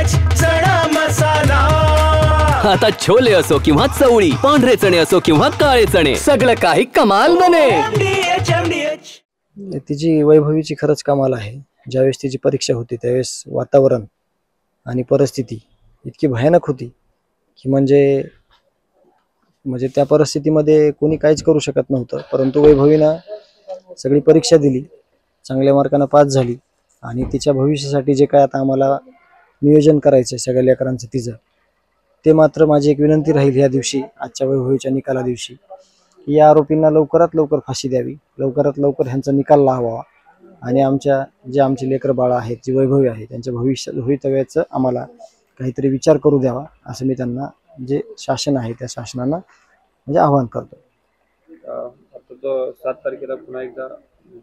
चणा मसाला। आता छोले असो किंवा चवळी, पांढरे चणे असो किंवा काळे चणे, सगळं काही कमाल बने। तिची वैभवीची खरंच कमाल आहे। ज्यावेळेस तिची परीक्षा होती त्यावेळेस वातावरण आणि परिस्थिती इतकी भयानक होती की म्हणजे त्या परिस्थितीमध्ये कोणी काहीच करू शकत नव्हतं, परंतु वैभवीनं सगळी परीक्षा दिली, चांगल्या मार्काने पास झाली आणि तिच्या भविष्यासाठी जे काय आता आम्हाला नियोजन करायचं सगळ्या लेकरांचं तिचं, ते मात्र माझी एक विनंती राहील या दिवशी, आजच्या वैभवीच्या निकाला दिवशी, की या आरोपींना लवकरात लवकर फाशी द्यावी, लवकरात लवकर ह्यांचा निकाल लावावा आणि आमचे लेकरं बाळं आहेत, जी वैभवी आहे, त्यांच्या भवितव्याचं आम्हाला काहीतरी विचार करू द्यावा, असं मी त्यांना जे शासन आहे त्या शासनाला म्हणजे आवाहन करतो। आता तो 7 तारखेला पुन्हा एकदा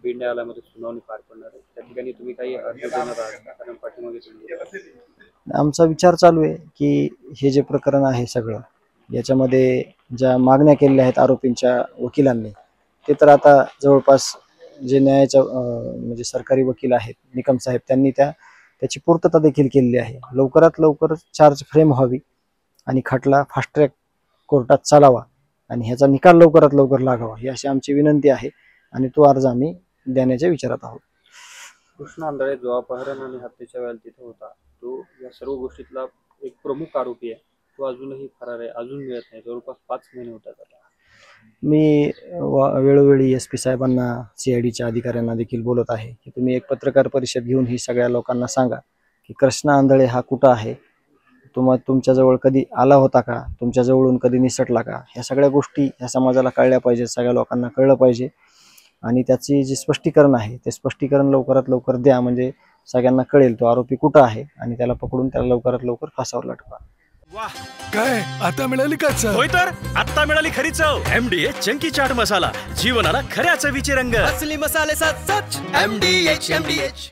बीड न्यायालयामध्ये सुनावणी पार पडणार आहे, त्या ठिकाणी तुम्ही काही अर्ज देणार आहात का? कारण पाठीमागे आमचा विचार चालू आहे की हे जे प्रकरण आहे सगळं, याच्यामध्ये ज्या मागण्या केलेल्या आहेत आरोपींच्या वकिलांनी, ते तर आता जवळपास जे न्यायाच्या म्हणजे सरकारी वकील आहेत निकम साहेब, त्यांनी त्याची पूर्तता देखील केलेली आहे। लवकरात लवकर चार्ज फ्रेम व्हावी आणि खटला फास्ट ट्रॅक कोर्टात चालावा आणि ह्याचा निकाल लवकरात लवकर लागावा, ही अशी आमची विनंती आहे आणि तो अर्ज आम्ही देण्याच्या विचारात आहोत। कृष्णा आंधळे जो अपहरण आणि हत्येच्या वेळेला तिथे होता, तो या सर्व गोष्टीतला एक प्रमुख आरोपी आहे, तो अजूनही फरार आहे, अजून मिळत नाही, जवळपास 5 महिने होतात आता। मी वेळोवेळी SP साहेबांना, CIDच्या अधिकाऱ्यांना देखील बोलत आहे की तुम्ही एक पत्रकार परिषद घेऊन ही सगळ्या लोकांना सांगा की कृष्णा आंधळे हा कुठं आहे, तुमच्याजवळ कधी आला होता का, तुमच्याजवळून कधी निसटला का, ह्या सगळ्या गोष्टी ह्या समाजाला कळल्या पाहिजेत, सगळ्या लोकांना कळलं पाहिजे आणि त्याची जे स्पष्टीकरण आहे ते स्पष्टीकरण लवकरात लवकर द्या, म्हणजे सगळ्यांना कळेल तो आरोपी कुठं आहे आणि त्याला पकडून त्याला लवकरात लवकर फासावर लटकवा। वाह, काय आता मिळाली का चव? होय तर आता मिळाली खरी चव। MDH चंकी चाट मसाला, जीवनाला खऱ्या चवीचे रंग। असली मसाले सच MDH।